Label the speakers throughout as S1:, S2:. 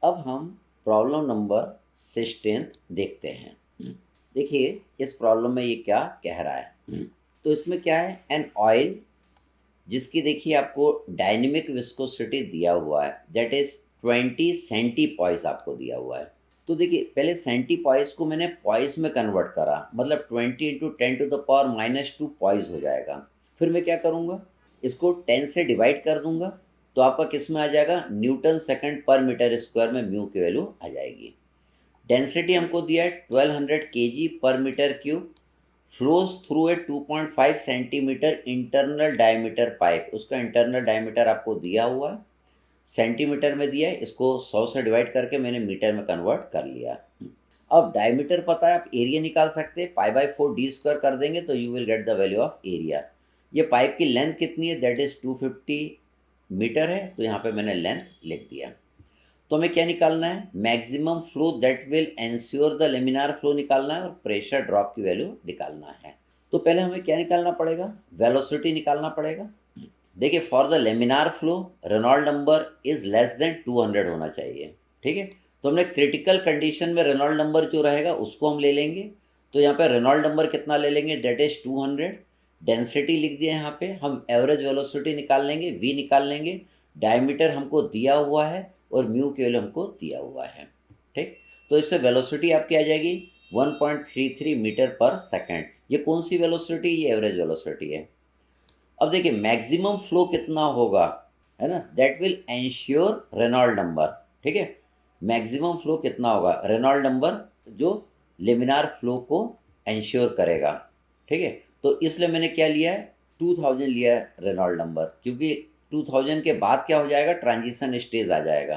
S1: अब हम problem number 16 देखते हैं। देखिए इस प्रॉब्लम में ये क्या कह रहा है। तो इसमें क्या है, एन ऑयल जिसकी देखिए आपको डायनेमिक विस्कोसिटी दिया हुआ है, दैट इज 20 सेंटीपॉइस आपको दिया हुआ है। तो देखिए पहले सेंटीपॉइस को मैंने पॉइस में कन्वर्ट करा, मतलब 20 इंटू 10⁻⁻² पॉइस हो जाएगा। फिर मैं क्या करूँगा, इसको 10 से डिवाइड कर दूंगा, तो आपका किस में आ जाएगा, newton second per metre square में म्यू की वैल्यू आ जाएगी। डेंसिटी हमको दिया है 1200 kg per metre cube, flows through a 2.5 centimetre internal diameter pipe. उसका इंटरनल डायमीटर आपको दिया हुआ है, सेंटीमीटर में दिया है, इसको 100 से डिवाइड करके मैंने मीटर में कन्वर्ट कर लिया। अब डायमीटर पता है, आप एरिया निकाल सकते हैं, π/4d² कर देंगे तो you will get the value of area. ये पाइप की लेंथ कितनी है, दैट इज 250 मीटर है, तो यहाँ पे मैंने लेंथ लिख दिया। तो हमें क्या निकालना है, maximum flow that will ensure the laminar flow निकालना है और प्रेशर ड्रॉप की वैल्यू निकालना है। तो पहले हमें क्या निकालना पड़ेगा, वेलोसिटी निकालना पड़ेगा। देखिए for the laminar flow Reynold number is less than 200 होना चाहिए, ठीक है। तो हमने क्रिटिकल कंडीशन में रेनॉल्ड नंबर जो रहेगा उसको हम ले लेंगे। तो यहाँ पे रेनॉल्ड नंबर कितना ले लेंगे, दैट इज 200। डेंसिटी लिख दिया, यहाँ पे हम एवरेज वेलोसिटी निकाल लेंगे, वी निकाल लेंगे। डायमीटर हमको दिया हुआ है और म्यू के वैल्यू हमको दिया हुआ है, ठीक। तो इससे वेलोसिटी आपकी आ जाएगी 1.33 मीटर पर सेकेंड। ये कौन सी वेलोसिटी, ये एवरेज वेलोसिटी है। अब देखिए मैक्सिमम फ्लो कितना होगा, है ना, that will ensure Reynold number, ठीक है। मैक्सिमम फ्लो कितना होगा, रेनॉल्ड नंबर जो लेमिनार फ्लो को एंश्योर करेगा, ठीक है। तो इसलिए मैंने क्या लिया है, 2000 लिया है रेनॉल्ड नंबर, क्योंकि 2000 के बाद क्या हो जाएगा, ट्रांजिशन स्टेज आ जाएगा,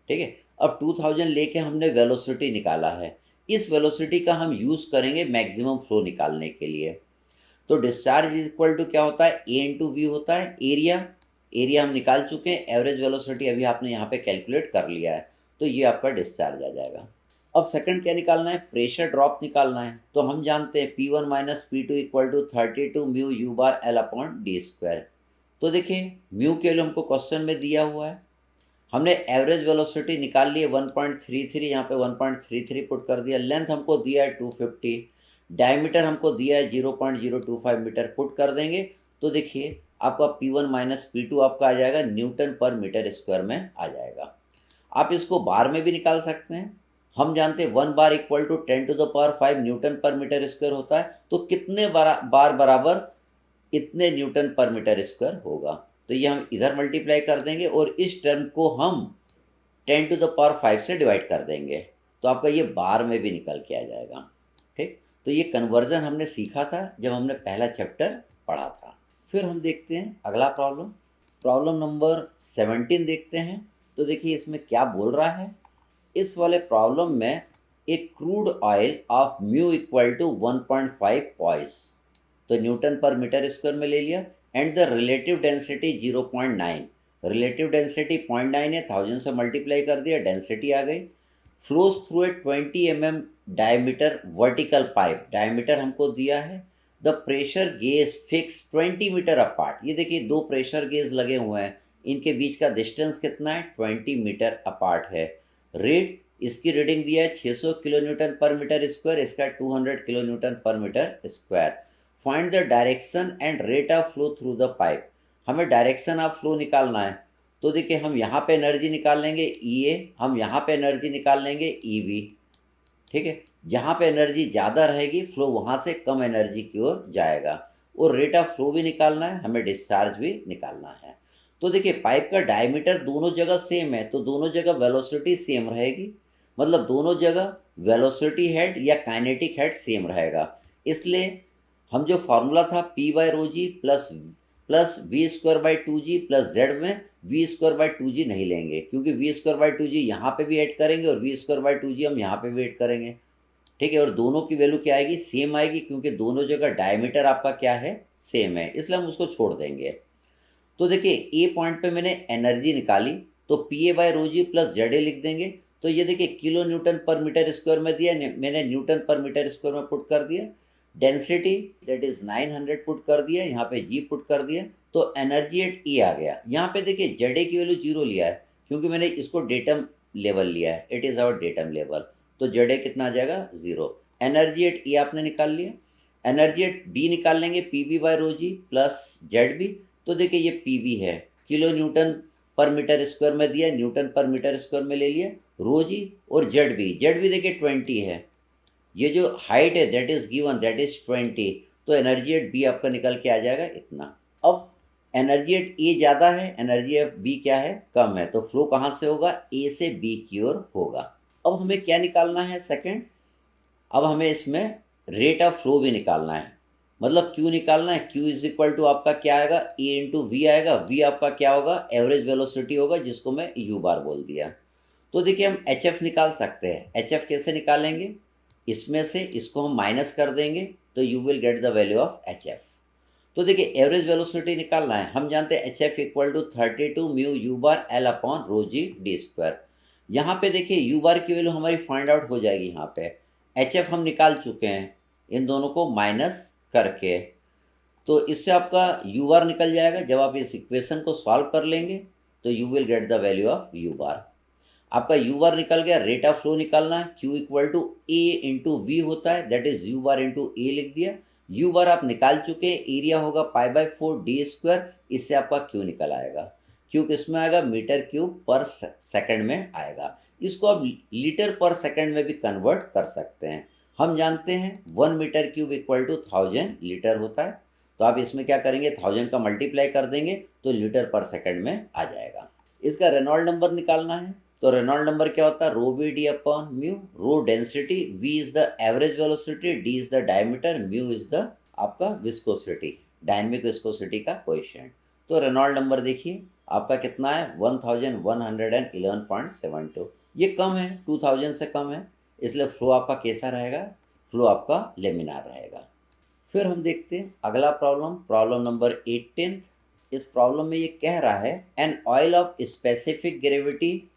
S1: ठीक है। अब 2000 लेके हमने वेलोसिटी निकाला है, इस वेलोसिटी का हम यूज़ करेंगे मैक्सिमम फ्लो निकालने के लिए। तो डिस्चार्ज इज इक्वल टू क्या होता है, ए इंटू वी होता है, एरिया। एरिया हम निकाल चुके हैं, एवरेज वेलोसिटी अभी आपने यहाँ पे कैलकुलेट कर लिया है, तो ये आपका डिस्चार्ज आ जाएगा। अब सेकंड क्या निकालना है, प्रेशर ड्रॉप निकालना है। तो हम जानते हैं P1 minus P2 equal to 32 mu u bar l upon d square. तो देखिए म्यू के लिए हमको क्वेश्चन में दिया हुआ है, हमने एवरेज वेलोसिटी निकाल ली है 1.33, यहाँ पे 1.33 पुट कर दिया। लेंथ हमको दिया है 250, डायमीटर हमको दिया है 0.025 मीटर, पुट कर देंगे तो देखिए आपका P1 माइनस P2 आपका आ जाएगा न्यूटन पर मीटर स्क्वायर में आ जाएगा। आप इसको बार में भी निकाल सकते हैं, हम जानते हैं 1 बार equal to 10⁵ Newton per metre square होता है, तो कितने बार बराबर इतने न्यूटन पर मीटर स्क्वायर होगा। तो ये हम इधर मल्टीप्लाई कर देंगे और इस टर्म को हम 10⁵ से डिवाइड कर देंगे, तो आपका ये बार में भी निकल के आ जाएगा, ठीक। तो ये कन्वर्जन हमने सीखा था जब हमने पहला चैप्टर पढ़ा था। फिर हम देखते हैं अगला प्रॉब्लम, प्रॉब्लम नंबर 17 देखते हैं। तो देखिए इसमें क्या बोल रहा है, इस वाले प्रॉब्लम में एक crude oil of mu equal to 1.5 poise, तो न्यूटन पर मीटर स्क्वायर में ले लिया, and the relative density 0.9। Relative density 0.9 है, 1000 से मल्टीप्लाई कर दिया, डेंसिटी आ गई। Flows through a 20 mm diameter vertical pipe, diameter हमको दिया है। The pressure gauge fix 20 metre apart. ये देखिए दो प्रेशर गेज लगे हुए हैं, इनके बीच का डिस्टेंस कितना है, 20 मीटर अपार्ट है। रेट, इसकी रीडिंग दिया है 600 kilo newton per metre square, इसका 200 kilo newton per metre square. Find the direction and rate of flow through the pipe. हमें डायरेक्शन ऑफ फ्लो निकालना है, तो देखिए हम यहाँ पे एनर्जी निकाल लेंगे ई ए, हम यहाँ पे एनर्जी निकाल लेंगे ई बी, ठीक है। जहाँ पे एनर्जी ज़्यादा रहेगी फ्लो वहाँ से कम एनर्जी की ओर जाएगा। और रेट ऑफ फ्लो भी निकालना है, हमें डिस्चार्ज भी निकालना है। तो देखिए पाइप का डायमीटर दोनों जगह सेम है, तो दोनों जगह वेलोसिटी सेम रहेगी, मतलब दोनों जगह वेलोसिटी हेड या काइनेटिक हेड सेम रहेगा। इसलिए हम जो फार्मूला था P/ρg plus v²/2g plus z में v²/2g नहीं लेंगे, क्योंकि v²/2g यहाँ पे भी ऐड करेंगे और v²/2g हम यहाँ पे भी ऐड करेंगे, ठीक है। और दोनों की वैल्यू क्या आएगी, सेम आएगी, क्योंकि दोनों जगह डायमीटर आपका क्या है, सेम है, इसलिए हम उसको छोड़ देंगे। तो देखिए ए पॉइंट पे मैंने एनर्जी निकाली, तो Pa/ρg प्लस ZA लिख देंगे। तो ये देखिए kilo newton per metre square में दिया, मैंने न्यूटन पर मीटर स्क्वायर में पुट कर दिया। डेंसिटी दैट इज 900 पुट कर दिया, यहाँ पे जी पुट कर दिया, तो एनर्जी एट ई आ गया। यहाँ पे देखिए ZA की वैल्यू 0 लिया है, क्योंकि मैंने इसको डेटम लेवल लिया है, it is our datum level, तो जेड ए कितना आ जाएगा 0। एनर्जी एट ई आपने निकाल लिया, एनर्जी एट बी निकाल लेंगे, पी बी बाय रो जी प्लस जेड बी। तो देखिए ये पी बी है, kilo newton per metre square में दिया, न्यूटन पर मीटर स्क्वायर में ले लिया, रो जी, और जेड बी देखिए 20 है, ये जो हाइट है that is given, that is 20, तो एनर्जी एट बी आपका निकल के आ जाएगा इतना। अब एनर्जी एट ए ज़्यादा है, एनर्जी एट बी क्या है, कम है, तो फ्लो कहाँ से होगा, ए से बी की ओर होगा। अब हमें क्या निकालना है सेकंड, अब हमें इसमें रेट ऑफ फ्लो भी निकालना है, मतलब क्यू निकालना है। क्यू इज इक्वल टू आपका क्या आएगा, ए इंटू वी आएगा, वी आपका क्या होगा, एवरेज वेलोसिटी होगा, जिसको मैं यू बार बोल दिया। तो देखिए हम एच एफ निकाल सकते हैं, एच एफ कैसे निकालेंगे, इसमें से इसको हम माइनस कर देंगे, तो you will get the value of h f. तो देखिए एवरेज वेलोसिटी निकालना है, हम जानते हैं h f equal to 32 mu u bar l upon rho g d square. यहाँ पे देखिए यू बार की वैल्यू हमारी फाइंड आउट हो जाएगी, यहाँ पे एच एफ हम निकाल चुके हैं इन दोनों को माइनस करके, तो इससे आपका यू बार निकल जाएगा। जब आप इस इक्वेशन को सॉल्व कर लेंगे तो you will get the value of U bar. आपका यू बार निकल गया, रेट ऑफ फ्लो निकालना है, Q equal to A into V होता है, that is U bar into A लिख दिया। यू बार आप निकाल चुके हैं, एरिया होगा पाई बाय 4 डी स्क्वायर, इससे आपका क्यू निकल आएगा। क्यू किस में आएगा, मीटर क्यूब पर सेकंड में आएगा। इसको आप लीटर पर सेकंड में भी कन्वर्ट कर सकते हैं। हम जानते हैं 1 metre cube equal to 1000 litre होता है, तो आप इसमें क्या करेंगे, 1000 का मल्टीप्लाई कर देंगे तो लीटर पर सेकंड में आ जाएगा। इसका रेनॉल्ड नंबर निकालना है, तो रेनॉल्ड नंबर क्या होता है, rho V D upon mu, rho density, V is the average velocity, D is the diameter, mu is the आपका विस्कोसिटी, डायनेमिक विस्कोसिटी का कोएफिशिएंट। तो रेनॉल्ड नंबर देखिए आपका कितना है, 1111.72, ये कम है, 2000 से कम है, इसलिए फ्लो आपका कैसा रहेगा, फ्लो आपका लेमिनार रहेगा। फिर हम देखते हैं अगला प्रॉब्लम, प्रॉब्लम नंबर 18। इस प्रॉब्लम में ये कह रहा है an oil of specific gravity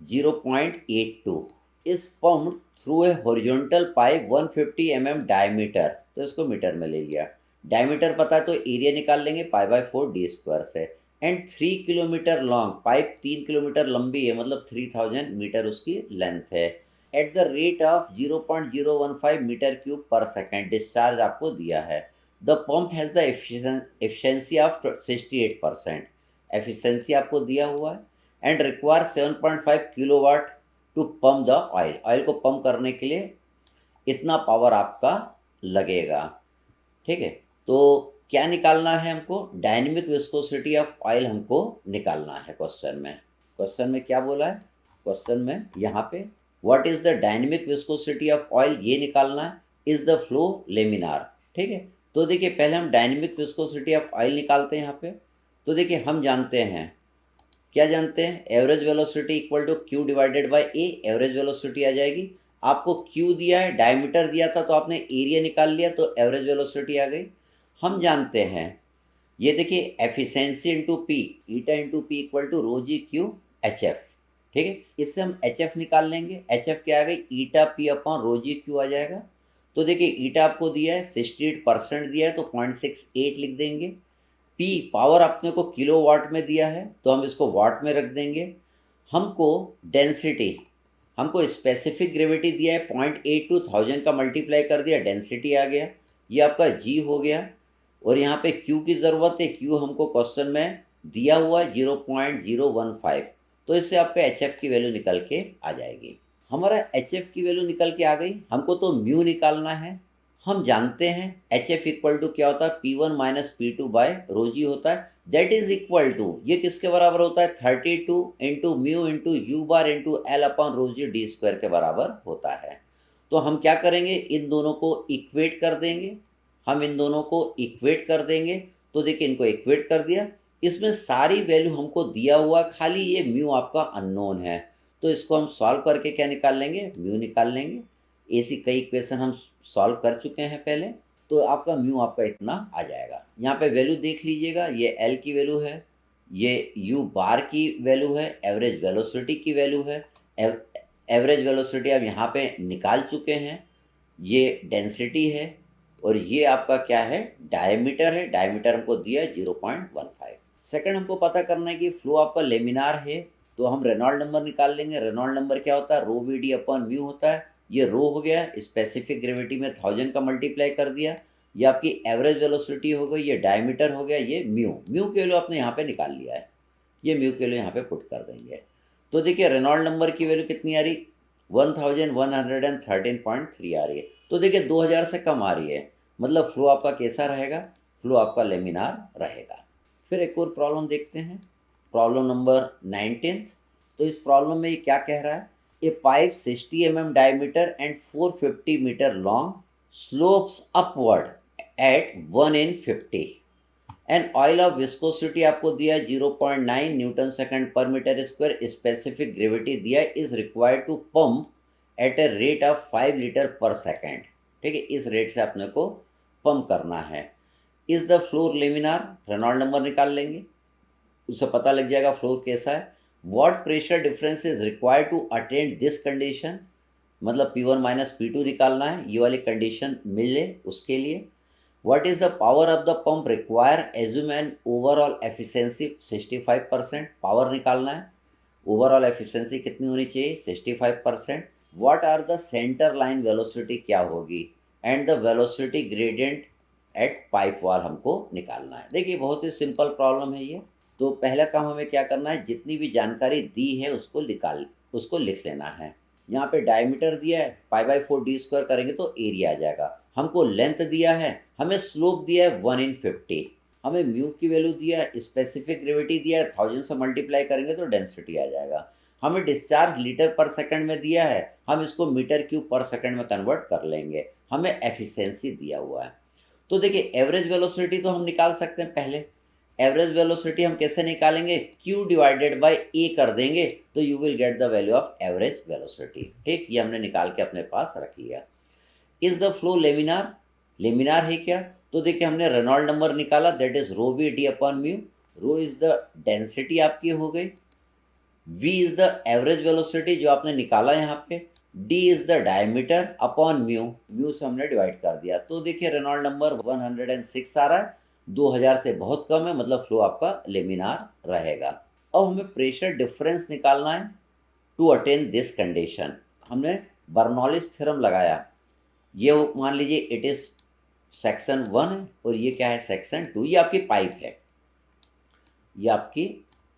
S1: 0.82 is pumped through a horizontal pipe 150 mm diameter, तो इसको मीटर में ले लिया, डायमीटर पता है तो एरिया निकाल लेंगे पाई बाय 4 डी स्क्वायर से, and 3 kilometre long, pipe 3 kilometre लंबी है, मतलब 3000 मीटर उसकी लेंथ है, at the rate of 0.015 metre cube पर सेकेंड डिस्चार्ज आपको दिया है। The pump has the efficiency of 68%, efficiency आपको दिया हुआ है, and require 7.5 kilowatt to pump the oil, oil को पंप करने के लिए इतना पावर आपका लगेगा। ठीक है, तो क्या निकालना है हमको, डायनेमिक विस्कोसिटी ऑफ ऑयल हमको निकालना है। क्वेश्चन में क्या बोला है, क्वेश्चन में यहाँ पे what is the dynamic viscosity of oil, ये निकालना है, इज द फ्लो लेमिनार। ठीक है, तो देखिए पहले हम डायनेमिक विस्कोसिटी ऑफ ऑयल निकालते हैं यहाँ पे। तो देखिए हम जानते हैं, क्या जानते हैं, average velocity equal to Q divided by A, average velocity आ जाएगी। आपको क्यू दिया है, डायमीटर दिया था, तो आपने एरिया निकाल लिया, तो एवरेज वेलोसिटी आ गई। हम जानते हैं, ये देखिए efficiency into P, eta into P equal to rho G Q H F. ठीक है, इससे हम एच एफ निकाल लेंगे, एच एफ क्या आ गई, eta P upon rho G Q आ जाएगा। तो देखिए ईटा आपको दिया है 68% दिया है, तो 0.68 लिख देंगे। पी पावर अपने को किलो वाट में दिया है, तो हम इसको वाट में रख देंगे। हमको डेंसिटी, हमको स्पेसिफिक ग्रेविटी दिया है 0.82, 1000 का मल्टीप्लाई कर दिया, डेंसिटी आ गया, ये आपका जी हो गया। और यहाँ पे क्यू की ज़रूरत है, क्यू हमको क्वेश्चन में दिया हुआ है 0.015, तो इससे आपका एच एफ की वैल्यू निकल के आ जाएगी। हमारा एच एफ की वैल्यू निकल के आ गई, हमको तो म्यू निकालना है। हम जानते हैं एच एफ इक्वल टू क्या होता है, P1 माइनस P2 बाय रो जी होता है, दैट इज इक्वल टू, ये किसके बराबर होता है, 32 into mu into you bar into L upon rho g d square के बराबर होता है। तो हम क्या करेंगे, इन दोनों को इक्वेट कर देंगे, हम इन दोनों को इक्वेट कर देंगे। तो देखिए इनको इक्वेट कर दिया, इसमें सारी वैल्यू हमको दिया हुआ, खाली ये म्यू आपका अननोन है, तो इसको हम सॉल्व करके क्या निकाल लेंगे, म्यू निकाल लेंगे। ऐसी कई इक्वेशन हम सॉल्व कर चुके हैं पहले, तो आपका म्यू आपका इतना आ जाएगा। यहाँ पे वैल्यू देख लीजिएगा, ये एल की वैल्यू है, ये यू बार की वैल्यू है, एवरेज वेलोसिटी की वैल्यू है, एवरेज वेलोसिटी आप यहाँ पे निकाल चुके हैं, ये डेंसिटी है, और ये आपका क्या है, डायमीटर है, डायमीटर हमको दिया है 0.15। सेकंड हमको पता करना है कि फ्लो आपका लेमिनार है तो हम रेनॉल्ड नंबर निकाल लेंगे। रेनॉल्ड नंबर क्या होता है, rho V D upon mu होता है। ये रो हो गया, स्पेसिफिक ग्रेविटी में 1000 का मल्टीप्लाई कर दिया, ये आपकी एवरेज वेलोसिटी हो गई, ये डायमीटर हो गया, ये म्यू। म्यू की वैल्यू आपने यहाँ पे निकाल लिया है, ये म्यू के लिए यहाँ पे पुट कर देंगे। तो देखिए रेनॉल्ड नंबर की वैल्यू कितनी आ रही, 1113.3 आ रही है। तो देखिए 2000 से कम आ रही है, मतलब फ्लो आपका कैसा रहेगा, फ्लो आपका लेमिनार रहेगा। फिर एक और प्रॉब्लम देखते हैं, प्रॉब्लम नंबर 19। तो इस प्रॉब्लम में ये क्या कह रहा है, a pipe 60 mm diameter and 450 metre long slopes upward at 1/50 and oil of viscosity आपको दिया है 0.9 newton second per metre square, specific gravity दिया है, is required to pump at a rate of 5 litre per second. ठीक है, इस rate से अपने को पंप करना है। Is the flow laminar, Reynold number निकाल लेंगे, उससे पता लग जाएगा फ्लोर कैसा है। What pressure difference is required to attend this condition, मतलब P1 माइनस P2 निकालना है, ये वाली कंडीशन मिले उसके लिए। What is the power of the pump require, assume an overall efficiency 65%, power निकालना है, ओवरऑल एफिशिएंसी कितनी होनी चाहिए 65%। What are the center line velocity क्या होगी, and the velocity gradient at pipe wall हमको निकालना है। देखिए बहुत ही सिंपल प्रॉब्लम है ये। तो पहला काम हमें क्या करना है, जितनी भी जानकारी दी है उसको लिख लेना है। यहाँ पे डायमीटर दिया है, π/4 d स्क्वायर करेंगे तो एरिया आ जाएगा। हमको लेंथ दिया है, हमें स्लोप दिया है 1/50, हमें म्यू की वैल्यू दिया है, स्पेसिफिक ग्रेविटी दिया है, 1000 से मल्टीप्लाई करेंगे तो डेंसिटी आ जाएगा। हमें डिस्चार्ज लीटर पर सेकंड में दिया है, हम इसको मीटर क्यूब पर सेकंड में कन्वर्ट कर लेंगे। हमें एफिशिएंसी दिया हुआ है। तो देखिए एवरेज वेलोसिटी तो हम निकाल सकते हैं। पहले एवरेज वेलोसिटी हम कैसे निकालेंगे, q डिवाइडेड बाय a कर देंगे तो you will get the value of average velocity. ठीक, ये हमने निकाल के अपने पास रख लिया। Is the flow laminar, laminar है क्या, तो देखिए हमने रेनॉल्ड नंबर निकाला, that is rho V D upon mu. Rho is the density आपकी हो गई, v is the average velocity जो आपने निकाला यहाँ पे, d is the diameter upon mu, mu से हमने डिवाइड कर दिया। तो देखिए रेनॉल्ड नंबर 106 आ रहा है, 2000 से बहुत कम है, मतलब फ्लो आपका लेमिनार रहेगा। अब हमें प्रेशर डिफरेंस निकालना है टू अटेन दिस कंडीशन। हमने बर्नौलिस थ्योरम लगाया, ये मान लीजिए इट इज सेक्शन 1 है और ये क्या है सेक्शन 2। ये आपकी पाइप है, ये आपकी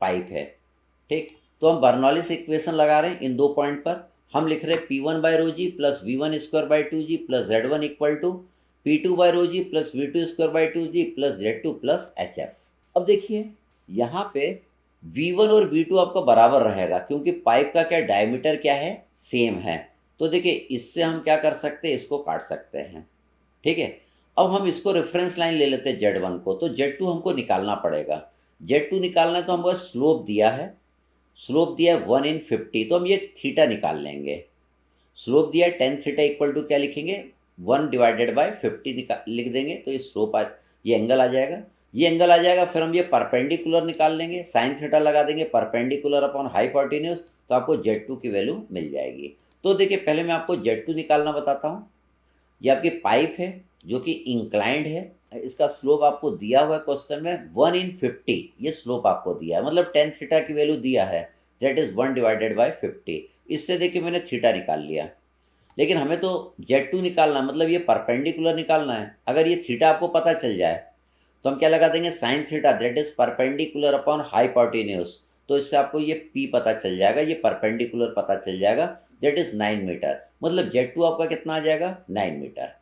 S1: पाइप है। ठीक, तो हम बर्नौलिस इक्वेशन लगा रहे हैं इन दो पॉइंट पर। हम लिख रहे हैं P1 by rho G plus V1 square by 2G plus Z1 equal to P2 by rho G plus V2 square by 2G plus Z2 plus HF। अब देखिए यहाँ पे V1 और V2 आपका बराबर रहेगा, क्योंकि पाइप का क्या डायमीटर क्या है, सेम है। तो देखिए इससे हम क्या कर सकते हैं, इसको काट सकते हैं। ठीक है, अब हम इसको रेफरेंस लाइन ले लेते हैं Z1 को, तो Z2 हमको निकालना पड़ेगा। Z2 निकालना है तो हमको स्लोप दिया है, स्लोप दिया है 1/50, तो हम ये थीटा निकाल लेंगे। स्लोप दिया है tan थीटा इक्वल टू क्या लिखेंगे, 1 डिवाइडेड बाय 50 लिख देंगे, तो ये स्लोप ये एंगल आ जाएगा, ये एंगल आ जाएगा। फिर हम ये परपेंडिकुलर निकाल लेंगे, साइन थीटा लगा देंगे, परपेंडिकुलर अपॉन हाइपोटेन्यूज, तो आपको Z2 की वैल्यू मिल जाएगी। तो देखिए पहले मैं आपको Z2 निकालना बताता हूँ। ये आपकी पाइप है जो कि इंक्लाइंड है, इसका स्लोप आपको दिया हुआ है क्वेश्चन में 1/50, ये स्लोप आपको दिया है, मतलब tan थीटा की वैल्यू दिया है, दैट इज 1 डिवाइडेड बाय 50। इससे देखिए मैंने थीटा निकाल लिया, लेकिन हमें तो Z2 निकालना, मतलब ये परपेंडिकुलर निकालना है। अगर ये थीटा आपको पता चल जाए तो हम क्या लगा देंगे, sine theta, that is perpendicular upon hypotenuse, तो इससे आपको ये P पता चल जाएगा, ये परपेंडिकुलर पता चल जाएगा, दैट इज 9 मीटर। मतलब Z2 आपका कितना आ जाएगा, 9 metre.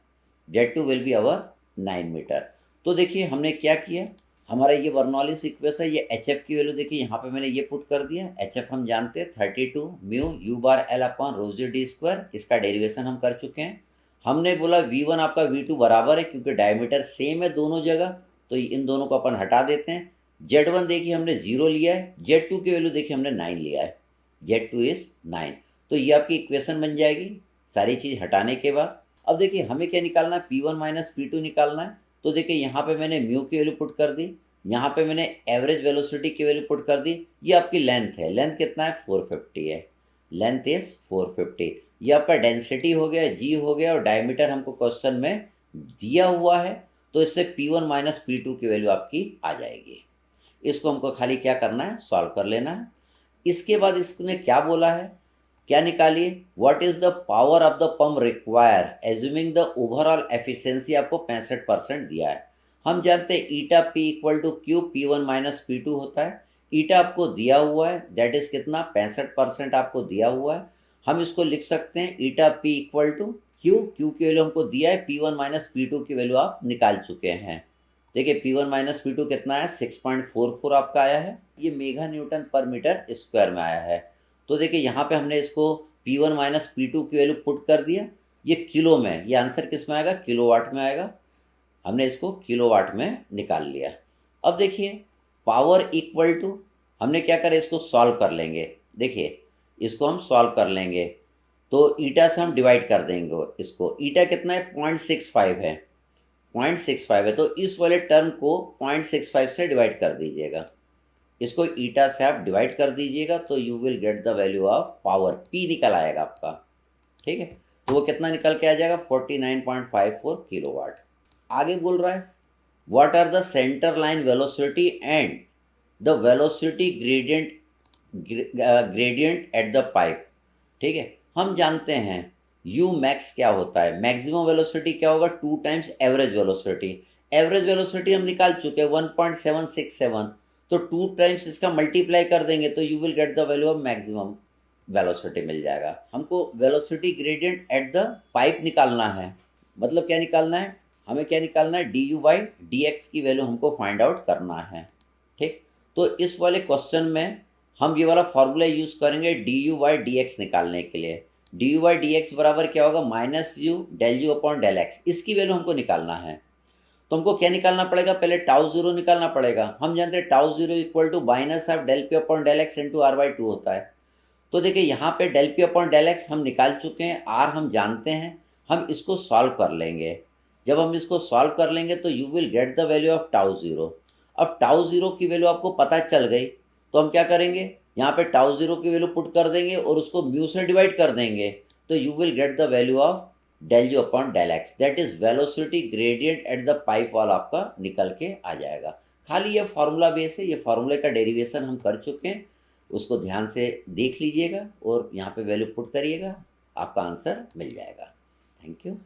S1: Z2 will be our 9 metre. तो देखिए हमने क्या किया, हमारा ये बर्नौलिस इक्वेशन, ये HF की वैल्यू देखिए यहाँ पे मैंने ये पुट कर दिया। HF हम जानते हैं 32 म्यू U बार L upon rho g d square, इसका डेरिवेशन हम कर चुके हैं। हमने बोला V1 आपका V2 बराबर है, क्योंकि डायमीटर सेम है दोनों जगह, तो इन दोनों को अपन हटा देते हैं। Z1 देखिए हमने 0 लिया है, Z2 की वैल्यू देखिए हमने 9 लिया है, Z2 इज 9। तो ये आपकी इक्वेशन बन जाएगी सारी चीज़ हटाने के बाद। अब देखिए हमें क्या निकालना है, P1 माइनस P2 निकालना है। तो देखिए यहाँ पे मैंने म्यू की वैल्यू पुट कर दी, यहाँ पे मैंने एवरेज वेलोसिटी की वैल्यू पुट कर दी। ये आपकी लेंथ है, लेंथ कितना है 450 है, लेंथ इज 450। ये आपका डेंसिटी हो गया, G हो गया, और डायमीटर हमको क्वेश्चन में दिया हुआ है, तो इससे P1 माइनस P2 की वैल्यू आपकी आ जाएगी। इसको हमको खाली क्या करना है, सॉल्व कर लेना है। इसके बाद इसने क्या बोला है, क्या निकालिए, what is the power of the pump require assuming the overall efficiency, आपको 65% दिया है। हम जानते हैं eta P equal to Q, P1 minus P2 होता है। ईटा आपको दिया हुआ है, दैट इज कितना, 65% आपको दिया हुआ है। हम इसको लिख सकते हैं eta P equal to Q, Q की वैल्यू हमको दिया है, P1 माइनस P2 की वैल्यू आप निकाल चुके हैं। देखिए P1 माइनस P2 कितना है, 6.44 आपका आया है, ये mega Newton per metre square में आया है। तो देखिए यहाँ पे हमने इसको P1 माइनस P2 की वैल्यू पुट कर दिया, ये किलो में, ये आंसर किस में आएगा, किलोवाट में आएगा। हमने इसको किलोवाट में निकाल लिया। अब देखिए पावर इक्वल टू, हमने क्या करें, इसको सॉल्व कर लेंगे। देखिए इसको हम सॉल्व कर लेंगे, तो ईटा से हम डिवाइड कर देंगे इसको। ईटा कितना है, 0.65 है, 0.65 है, तो इस वाले टर्म को 0.65 से डिवाइड कर दीजिएगा। इसको ईटा से आप डिवाइड कर दीजिएगा, तो you will get the value of power, P निकल आएगा आपका। ठीक है, तो वो कितना निकल के आ जाएगा, 49.54 किलोवाट। आगे बोल रहा है what are the centre line velocity and the velocity gradient at the pipe. ठीक है, हम जानते हैं यू मैक्स क्या होता है, मैक्सिमम वेलोसिटी क्या होगा, 2 times average velocity. Average velocity हम निकाल चुके हैं 1.767, तो 2 टाइम्स इसका मल्टीप्लाई कर देंगे तो you will get the value of maximum velocity मिल जाएगा। हमको velocity gradient at the pipe निकालना है, मतलब क्या निकालना है, हमें क्या निकालना है, D U by D x की वैल्यू हमको फाइंड आउट करना है। ठीक, तो इस वाले क्वेश्चन में हम ये वाला फॉर्मूला यूज़ करेंगे D U by D X निकालने के लिए। D U by D X बराबर क्या होगा, minus U upon del X, इसकी वैल्यू हमको निकालना है। तो हमको क्या निकालना पड़ेगा, पहले टाउ जीरो निकालना पड़ेगा। हम जानते हैं tau zero equal to minus of del P upon del X into R by two होता है। तो देखिए यहाँ पे del P upon del X हम निकाल चुके हैं, आर हम जानते हैं, हम इसको सॉल्व कर लेंगे। जब हम इसको सॉल्व कर लेंगे तो you will get the value of tau zero. अब टाउ ज़ीरो की वैल्यू आपको पता चल गई, तो हम क्या करेंगे, यहाँ पे टाउ ज़ीरो की वैल्यू पुट कर देंगे और उसको म्यू से डिवाइड कर देंगे, तो you will get the value of del U upon del X, that is velocity gradient at the pipe वाला आपका निकल के आ जाएगा। खाली ये फार्मूला बेस है, ये फार्मूले का डेरिवेशन हम कर चुके हैं, उसको ध्यान से देख लीजिएगा और यहाँ पे वैल्यू पुट करिएगा, आपका आंसर मिल जाएगा। Thank you.